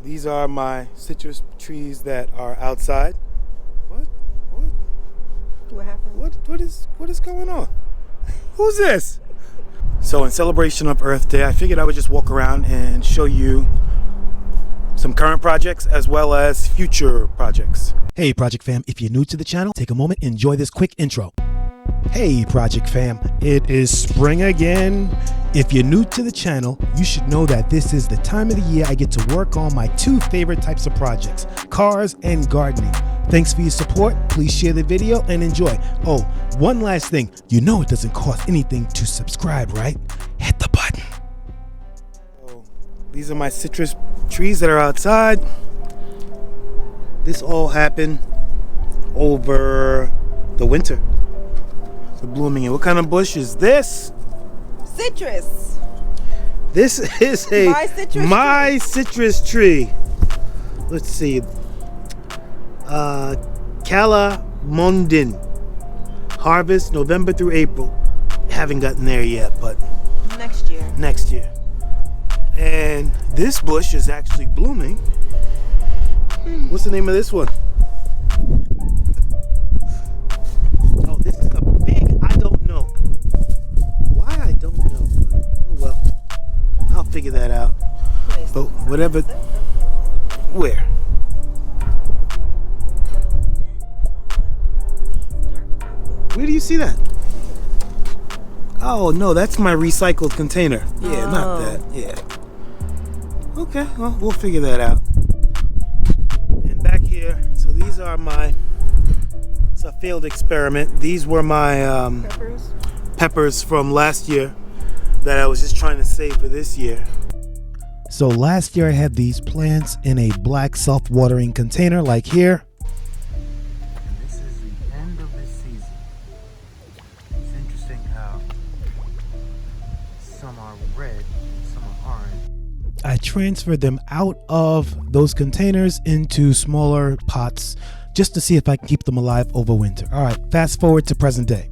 These are my citrus trees that are outside. What? What happened? What is going on? Who's this? So in celebration of Earth Day, I figured I would just walk around and show you some current projects as well as future projects. Hey Project Fam, if you're new to the channel, take a moment and enjoy this quick intro. Hey Project Fam, it is spring again. If you're new to the channel, you should know that this is the time of the year I get to work on my two favorite types of projects, cars and gardening. Thanks for your support. Please share the video and enjoy. Oh, one last thing. You know it doesn't cost anything to subscribe, right? Hit the button. So, these are my citrus trees that are outside. This all happened over the winter. They're blooming. And what kind of bush is this? Citrus. This is my citrus tree. Let's see. Calamondin. Harvest November through April. Haven't gotten there yet, but Next year. And this bush is actually blooming. What's the name of this one? Oh, this is a big, I don't know. Why I don't know. Oh well. I'll figure that out. But whatever. Where? Where do you see that? Oh no, that's my recycled container. Yeah, not that. Yeah. Okay, well, we'll figure that out. And back here, so these are my, it's a failed experiment. These were my peppers from last year that I was just trying to save for this year. So last year I had these plants in a black self-watering container like here. This is the end of the season. It's interesting how some are red, some are orange. I transferred them out of those containers into smaller pots just to see if I can keep them alive over winter. All right, fast forward to present day.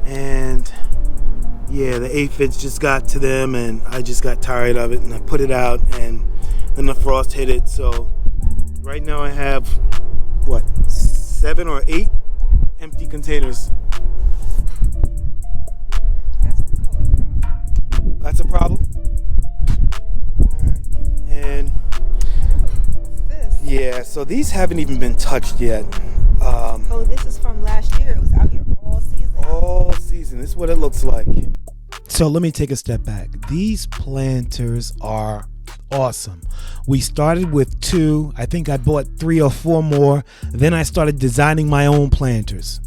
And yeah, the aphids just got to them and I just got tired of it and I put it out and then the frost hit it. So right now I have, what, 7 or 8 empty containers. That's a problem? Alright. And yeah, so these haven't even been touched yet. Oh, this is from last year. It was out here all season. All season. This is what it looks like. So let me take a step back. These planters are awesome. We started with 2. I think I bought 3 or 4 more. Then I started designing my own planters.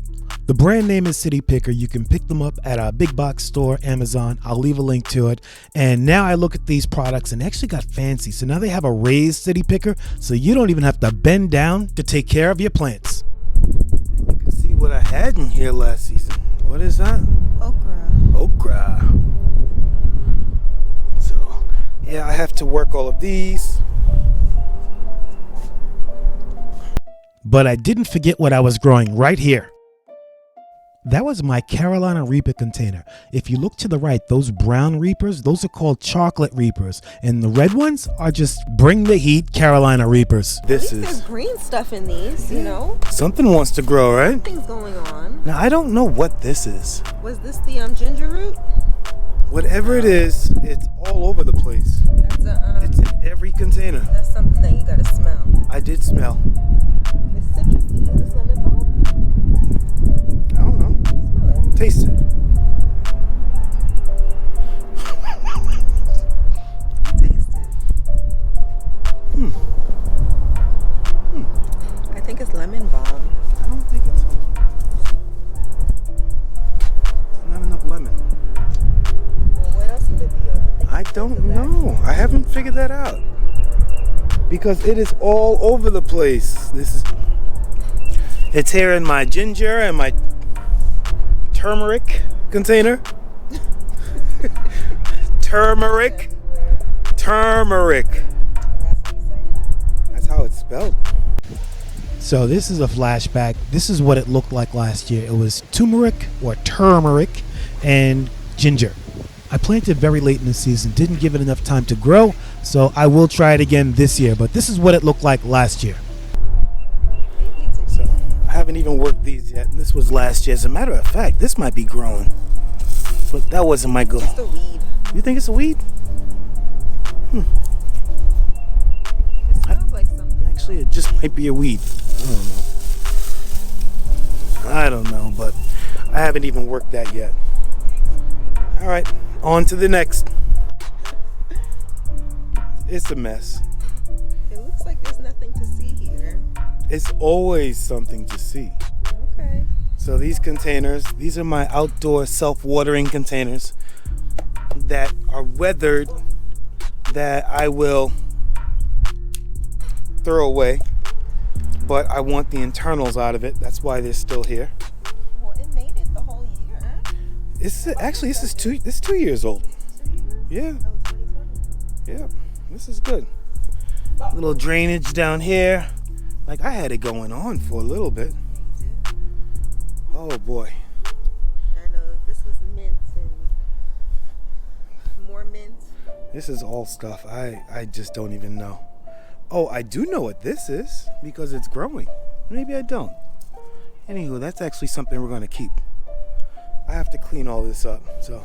The brand name is City Picker. You can pick them up at a big box store, Amazon. I'll leave a link to it. And now I look at these products and actually got fancy. So now they have a raised City Picker, so you don't even have to bend down to take care of your plants. You can see what I had in here last season. What is that? Okra. So, yeah, I have to work all of these. But I didn't forget what I was growing right here. That was my Carolina Reaper container. If you look to the right, those brown Reapers, those are called chocolate Reapers. And the red ones are just bring the heat Carolina Reapers. There's green stuff in these, you know? Something wants to grow, right? Something's going on. Now, I don't know what this is. Was this the ginger root? Whatever it is, it's all over the place. It's in every container. That's something that you gotta smell. I did smell. It's citrusy. Is this lemon balm? I don't know. Smell it. Taste it. Taste it. I think it's lemon balm. I don't think it's not enough lemon. Well, what else would it be of? I don't know. I haven't figured that out. Because it is all over the place. It's here in my ginger and my turmeric container. Turmeric. That's how it's spelled. So this is a flashback. This is what it looked like last year. It was turmeric and ginger. I planted very late in the season, didn't give it enough time to grow, So I will try it again this year, but this is what it looked like last year. So I haven't even worked these yet. This was last year. As a matter of fact, this might be growing. But that wasn't my goal. Just a weed. You think it's a weed? It smells like something. Actually, it just might be a weed. I don't know, but I haven't even worked that yet. All right, on to the next. It's a mess. It looks like there's nothing to see here. It's always something to see. Okay. So these containers, these are my outdoor self-watering containers that are weathered, that I will throw away, but I want the internals out of it. That's why they're still here. Well, it made it the whole year. This is 2 years old. 2 years? Yeah, Oh, 2020. yeah, this is good. Little drainage down here. Like, I had it going on for a little bit. Oh boy. I know, this was mint and more mint. This is all stuff I just don't even know. Oh, I do know what this is because it's growing. Maybe I don't. Anywho, that's actually something we're going to keep. I have to clean all this up. So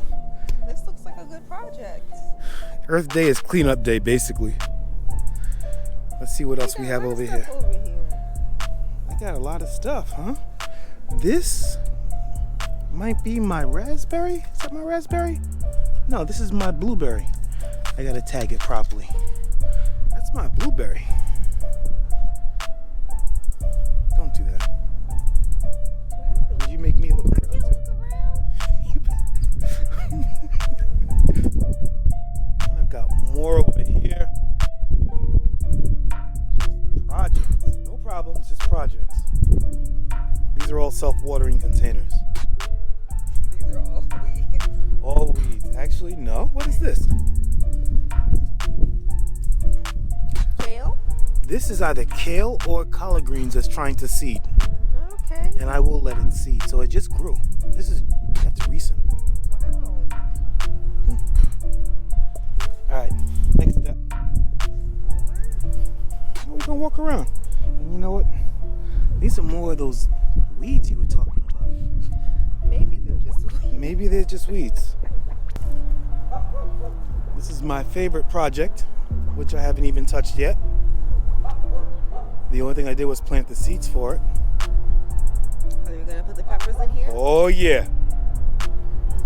This looks like a good project. Earth Day is cleanup day, basically. Let's see what else we have over here. I got a lot of stuff, huh? This might be my raspberry. Is that my raspberry? No, this is my blueberry. I gotta tag it properly. That's my blueberry. Don't do that. You make me look around too. I've got more over here. Just projects. No problems, just projects. These are all self-watering containers. These are all weeds. All weeds. Actually, no. What is this? Kale? This is either kale or collard greens that's trying to seed. Okay. And I will let it seed. So it just grew. That's recent. Wow. Alright, next step. We're gonna walk around. And you know what? These are more of those weeds you were talking about. Maybe they're just weeds. Maybe they're just weeds. This is my favorite project, which I haven't even touched yet. The only thing I did was plant the seeds for it. Are you gonna put the peppers in here? Oh yeah.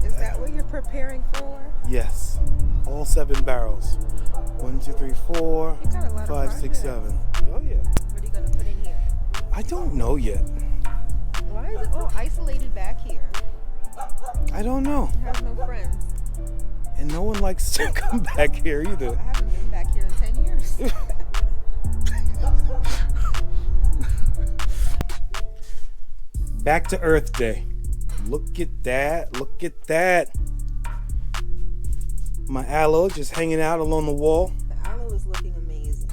Is that what you're preparing for? Yes. All 7 barrels. 1, 2, 3, 4, You got a lot of 5, 6, 7. Oh yeah. What are you gonna put in here? I don't know yet. Why is it all isolated back here? I don't know. It has no friends. And no one likes to come back here either. I haven't been back here in 10 years. Back to Earth Day. Look at that. Look at that. My aloe just hanging out along the wall. The aloe is looking amazing.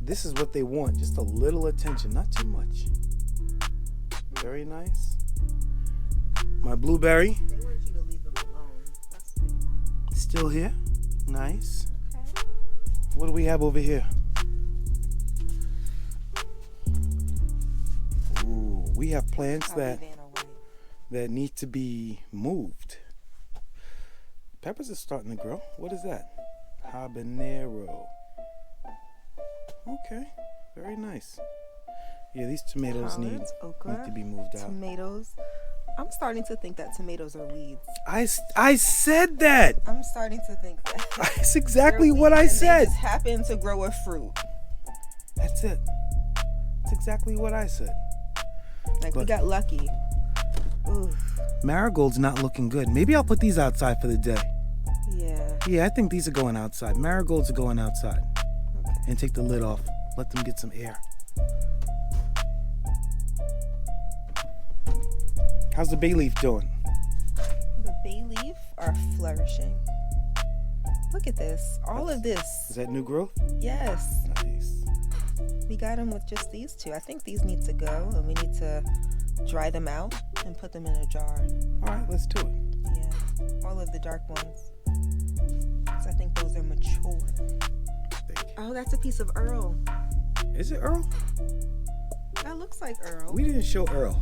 This is what they want. Just a little attention. Not too much. Very nice. My blueberry. They want you to leave them alone. That's what they want. Still here. Nice. Okay. What do we have over here? Ooh, we have plants that need to be moved. Peppers are starting to grow. What is that? Habanero. Okay, very nice. Yeah, these tomatoes need to be moved out. Tomatoes. I'm starting to think that tomatoes are weeds. I said that. I'm starting to think that. That's exactly They're what I weeds and said. They just happen to grow a fruit. That's it. That's exactly what I said. Like, we got lucky. Oof. Marigold's not looking good. Maybe I'll put these outside for the day. Yeah. Yeah, I think these are going outside. Marigolds are going outside. Okay. And take the lid off. Let them get some air. How's the bay leaf doing? The bay leaf are flourishing. Look at this. All of this. Is that new growth? Yes. Nice. We got them with just these two. I think these need to go, and we need to dry them out and put them in a jar. All right, let's do it. Yeah. All of the dark ones. 'Cause I think those are mature. think. Oh, that's a piece of Earl. Is it Earl? That looks like Earl. We didn't show Earl.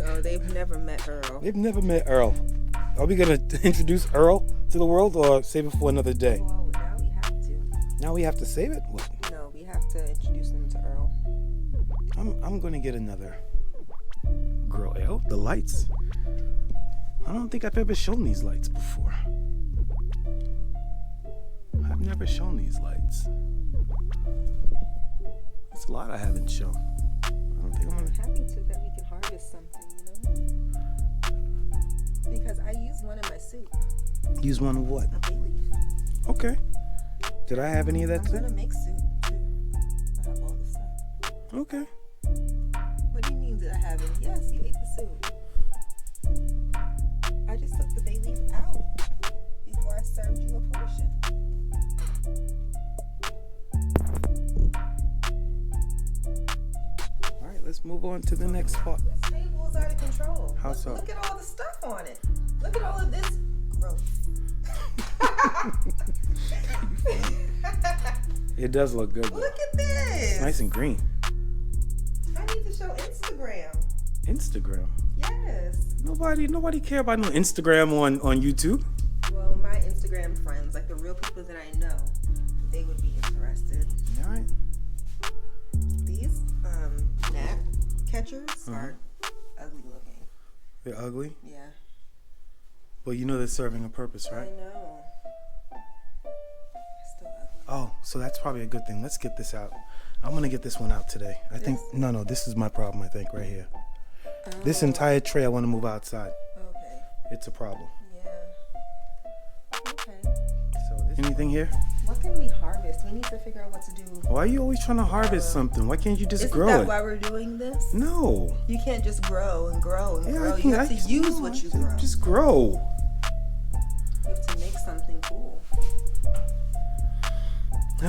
Oh, they've never met Earl. They've never met Earl. Are we gonna introduce Earl to the world or save it for another day? Well, now we have to. Now we have to save it? What? No, we have to introduce them to Earl. I'm gonna get another girl. Oh, the lights. I don't think I've ever shown these lights before. I've never shown these lights. It's a lot I haven't shown. I don't think I'm I'm gonna. happy to that we can harvest something, because I use one in my soup. Use one of what? A bay leaf. Okay. Did I have any of that I'm too? gonna make soup too. I have all this stuff. Okay. What do you mean did I have it? Yes, you ate the soup. I just took the bay leaf out before I served you a portion. All right, let's move on to the next spot. This table is out of control. How so? Look at all the stuff on it. Look at all of this growth. It does look good though. Look at this. It's nice and green. I need to show Instagram. Instagram. Yes. Nobody care about no Instagram on YouTube. Well, my Instagram friends, like the real people that I know, they would be interested. All right. These gnat catchers are ugly looking. They're ugly. Yeah. Well, you know they're serving a purpose, right? I know. It's still ugly. Oh, so that's probably a good thing. Let's get this out. I'm gonna get this one out today. I think no, this is my problem. I think right here. This entire tray I want to move outside. Okay. It's a problem. Yeah. Okay. So anything here? What can we harvest? We need to figure out what to do. Why are you always trying to harvest something? Why can't you just Isn't grow that it? why we're doing this? No. You can't just grow and grow and Yeah, grow. I You can- have to use no, what you grow. Just grow. You have to make something cool. You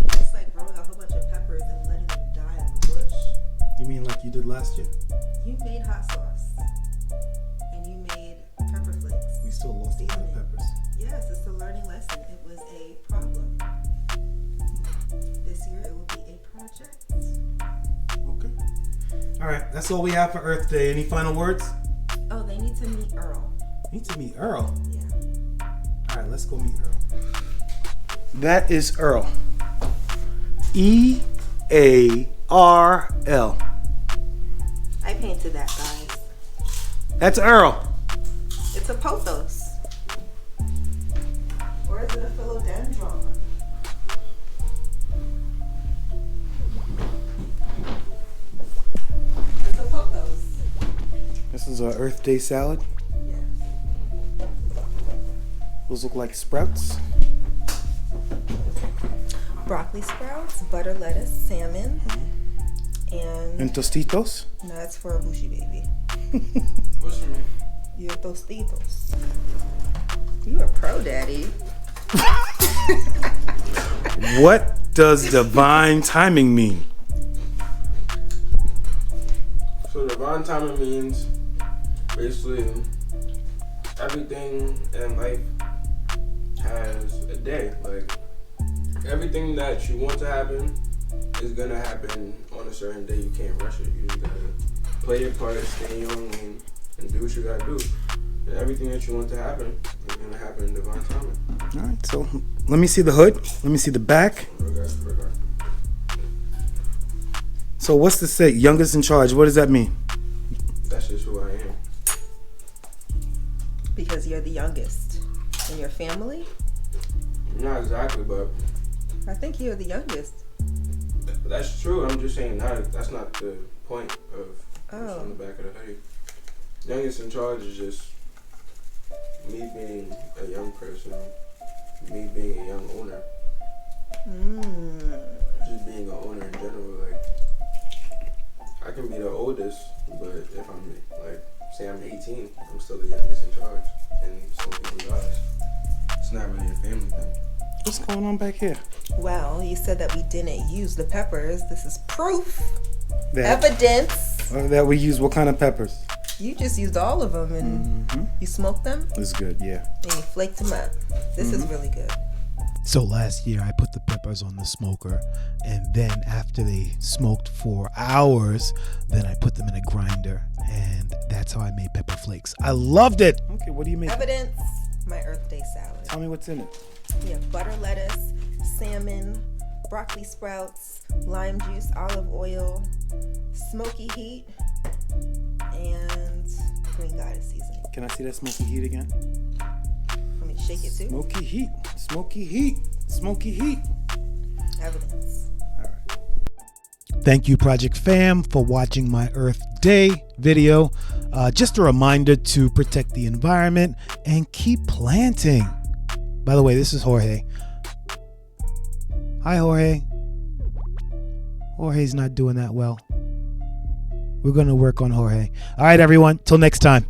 It's like growing a whole bunch of peppers and letting them die in the bush. mean like you did last year? You made hot sauce. And you made pepper flakes. We still lost a lot of peppers. Yes, it's a learning lesson. It was a problem. This year it will be a project. Okay. All right, that's all we have for Earth Day. Any final words? Oh, they need to meet Earl. Need to meet Earl. Yeah. All right, let's go meet Earl. That is Earl. E-A-R-L. I painted that, guys. That's Earl. It's a pothos. Or is it a philodendron? It's a pothos. This is our Earth Day salad. Yes. Those look like sprouts. Broccoli sprouts, butter lettuce, salmon, and And tostitos. no, that's for a bushy baby. What's for me? Your tostitos. You a pro, daddy. What does divine timing mean? So divine timing means basically everything in life has a day. Like everything that you want to happen is gonna happen on a certain day. You can't rush it. You just gotta play your part, stay in your own lane, and do what you gotta do. And everything that you want to happen is gonna happen in divine timing. All right, so let me see the hood. Let me see the back. Regard. So what's the say? Youngest in charge. What does that mean? That's just who I am. Because you're the youngest in your family. Not exactly, but I think you're the youngest. that's true. I'm just saying that's not the point of what's Oh. on the back of the hoodie. Youngest in charge is just me being a young person, me being a young owner, just being an owner in general. Like I can be the oldest, but if I'm like, say I'm 18, I'm still the youngest in charge in some people's eyes. It's not really a family thing. What's going on back here? Well, you said that we didn't use the peppers. This is proof, That, evidence. that we use what kind of peppers? You just used all of them and you smoked them It's good, yeah. and you flaked them up. This is really good. So last year I put the peppers on the smoker, and then after they smoked for hours, then I put them in a grinder, and that's how I made pepper flakes. I loved it. Okay, what do you make? Evidence, my Earth Day salad. Tell me what's in it. We have butter lettuce, salmon, broccoli sprouts, lime juice, olive oil, smoky heat, and green goddess seasoning. Can I see that smoky heat again? Want me to shake it too? Smoky heat, smoky heat, smoky heat. Evidence. All right. Thank you, Project Fam, for watching my Earth Day video. Just a reminder to protect the environment and keep planting. By the way, this is Jorge. Hi, Jorge. Jorge's not doing that well. We're going to work on Jorge. All right, everyone. Till next time.